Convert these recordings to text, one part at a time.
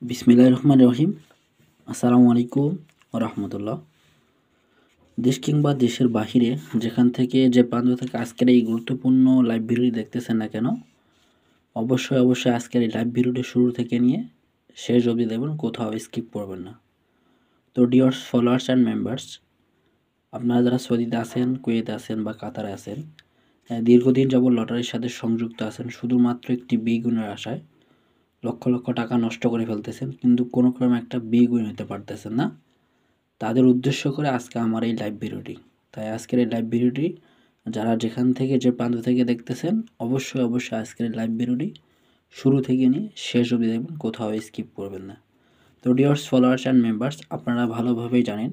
বিসমিল্লাহির রহমানির রহিম। আসসালামু আলাইকুম ওয়া রাহমাতুল্লাহ। দেশ কিংবা দেশের বাহিরে যেখান থেকে যে প্রান্ত থেকে আজকের এই গুরুত্বপূর্ণ লাইভ ভিডিওটি দেখতেছেন না কেন, অবশ্যই আজকের এই লাইভ ভিডিওটি শুরু থেকে নিয়ে শেষ অবধি দেখবেন, কোথাও স্কিপ করবেন না। তো ডিয়ার ফলোয়ার্স অ্যান্ড মেম্বার্স, আপনারা যারা সৌদিতে আছেন, কুয়েতে আছেন বা কাতারে আছেন, দীর্ঘদিন যাবৎ লটারির সাথে সংযুক্ত আছেন শুধুমাত্র একটি বিগ উইনের আশায়, লক্ষ লক্ষ টাকা নষ্ট করে ফেলতেছেন কিন্তু কোনো ক্রমে একটা বিগ উইন হতে পারতেছেন না, তাদের উদ্দেশ্য করে আজকে আমার এই লাইভ ভিডিওটি। তাই আজকের এই লাইভ ভিডিওটি যারা যেখান থেকে যে প্রান্ত থেকে দেখতেছেন, অবশ্যই আজকের এই লাইভ ভিডিওটি শুরু থেকে নিয়ে শেষ অবধি দেখবেন, কোথাও স্কিপ করবেন না। তো ডিয়ার্স ফলোয়ার্স অ্যান্ড মেম্বার্স, আপনারা ভালোভাবেই জানেন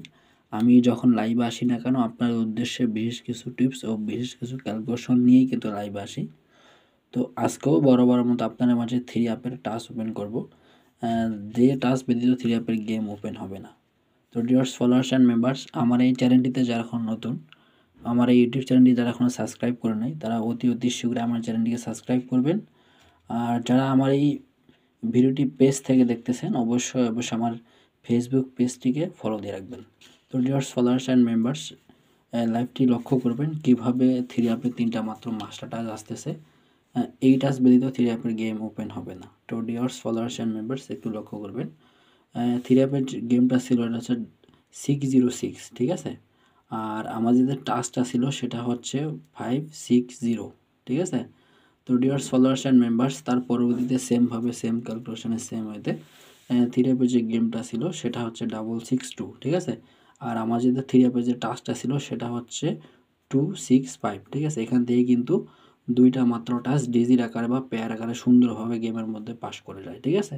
আমি যখন লাইভে আসি না কেন আপনার উদ্দেশ্যে বিশেষ কিছু টিপস ও বিশেষ কিছু ক্যালকুলেশন নিয়েই কিন্তু লাইভে আসি। তো আজকেও বরাবর মতো আপনাদের মাঝে থ্রি অ্যাপের টাস্ক ওপেন করব, যে টাস্ক ব্যতীত থ্রি অ্যাপের গেম ওপেন হবে না। তো ডিয়ার্স ফলোয়ার্স অ্যান্ড মেম্বার্স, আমার এই চ্যানেলটিতে যারা এখন নতুন, আমার এই ইউটিউব চ্যানেলটি যারা এখনও সাবস্ক্রাইব করে নাই, তারা অতি শীঘ্রই আমার চ্যানেলটিকে সাবস্ক্রাইব করবেন। আর যারা আমার এই ভিডিওটি পেজ থেকে দেখতেছেন, অবশ্যই আমার ফেসবুক পেজটিকে ফলো দিয়ে রাখবেন। তো ডিয়ার্স ফলোয়ার্স অ্যান্ড মেম্বার্স, লাইভটি লক্ষ্য করবেন কীভাবে থ্রি অ্যাপের তিনটা মাত্র মাস্টার টাস্ক আসতেছে, এই টাস্ক ব্যতীত থ্রি অ্যাপের গেম ওপেন হবে না। তো ডিয়ার্স ফলোয়ার্স অ্যান্ড মেম্বার্স, একটু লক্ষ্য করবেন। থ্রি অ্যাপের গেমটা ছিল, এটা হচ্ছে 606, ঠিক আছে। আর আমাদের যে টাস্কটা ছিল সেটা হচ্ছে 560, ঠিক আছে। তো ডিয়ার্স ফলোয়ার্স অ্যান্ড মেম্বার্স, তার পরবর্তীতে সেমভাবে সেম ক্যালকুলেশনে সেম হইতে থ্রি অ্যাপের যে গেমটা ছিল সেটা হচ্ছে 662, ঠিক আছে। আর আমার যে থ্রি অ্যাপের যে টাস্কটা ছিল সেটা হচ্ছে 265, ঠিক আছে। এখান থেকে কিন্তু দুইটা মাত্র টাস্ক ডিজির আকারে বা পেয়ার আকারে সুন্দরভাবে গেমের মধ্যে পাস করে যায়, ঠিক আছে।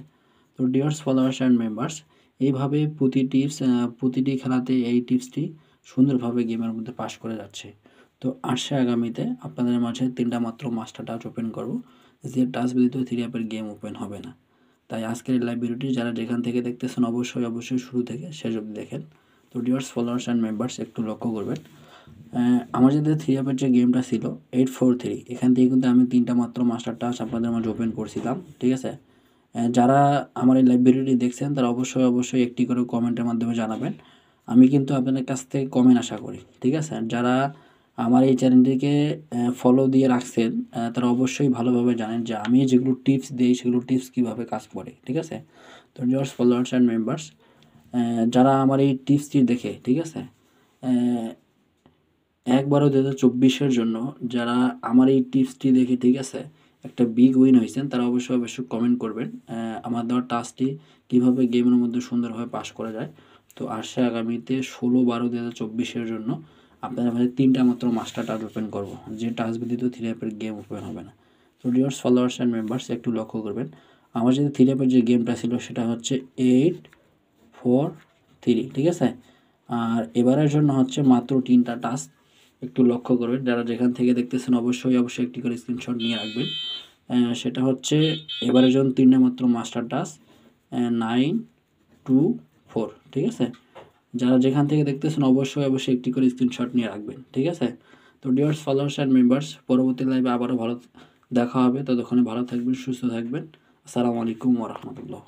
তো ডিয়ার্স ফলোয়ার্স অ্যান্ড মেম্বার্স, এইভাবে প্রতিটি খেলাতে এই টিপসটি সুন্দরভাবে গেমের মধ্যে পাস করে যাচ্ছে। তো আসছে আগামীতে আপনাদের মাঝে তিনটা মাত্র মাস্টার টাচ ওপেন করব, যে টাচ ব্যতীত থ্রি অ্যাপের গেম ওপেন হবে না। তাই আজকের এই লাইভ ভিডিওটি যারা যেখান থেকে দেখতেছেন, অবশ্যই শুরু থেকে শেষ অবধি দেখেন। তো ডিয়ার্স ফলোয়ার্স অ্যান্ড মেম্বার্স, একটু লক্ষ্য করবেন। আমার যে থ্রি অ্যাপের যে গেমটা ছিল 843, এখান থেকে কিন্তু আমি তিনটা মাত্র মাস্টার টাচ আপনাদের মাঝে ওপেন করছিলাম, ঠিক আছে। যারা আমার এই লাইভ ভিডিওটি দেখছেন তারা অবশ্যই একটি করে কমেন্টের মাধ্যমে জানাবেন। আমি কিন্তু আপনাদের কাছ থেকে কমেন্ট আশা করি, ঠিক আছে। যারা আমার এই চ্যানেলটিকে ফলো দিয়ে রাখছেন, তারা অবশ্যই ভালোভাবে জানেন যে আমি যেগুলো টিপস দিই সেগুলো টিপস কীভাবে কাজ করে, ঠিক আছে। তো ডিয়ার্স ফলোয়ার্স অ্যান্ড মেম্বার্স, যারা আমার এই টিপসটি দেখে, ঠিক আছে, একবারও 2024-এর জন্য যারা আমার এই টিপসটি দেখে, ঠিক আছে, একটা বিগ উইন হয়েছেন, তারা অবশ্যই কমেন্ট করবেন আমার দেওয়ার টাস্কটি কীভাবে গেমের মধ্যে সুন্দরভাবে পাস করা যায়। তো আসছে আগামীতে 16/12/2024-এর জন্য আপনাদের মাঝে তিনটা মাত্র মাস্টার টাস্ক ওপেন করবো, যে টাস্ক ব্যতীত থ্রি অ্যাপের গেম ওপেন হবে না। তো ডিয়ার্স ফলোয়ার্স অ্যান্ড মেম্বার্স, একটু লক্ষ্য করবেন। আমার যদি থ্রি অ্যাপের যে গেমটা ছিল সেটা হচ্ছে 843, ঠিক আছে। আর এবারের জন্য হচ্ছে মাত্র তিনটা টাস্ক, একটু লক্ষ্য করবেন। যারা যেখান থেকে দেখতেছেন অবশ্যই একটি করে স্ক্রিনশট নিয়ে রাখবেন। সেটা হচ্ছে এবারের জন্য তিনটা মাত্র মাস্টার টাস্ক 924, ঠিক আছে। যারা যেখান থেকে দেখতেছেন অবশ্যই একটি করে স্ক্রিনশট নিয়ে রাখবেন, ঠিক আছে। তো ডিয়ার্স ফলোয়ার্স অ্যান্ড মেম্বার্স, পরবর্তী লাইভে আবারও ভালো দেখা হবে। ততক্ষণে ভালো থাকবেন, সুস্থ থাকবেন। আসসালামু আলাইকুম ওয়া রাহমাতুল্লাহ।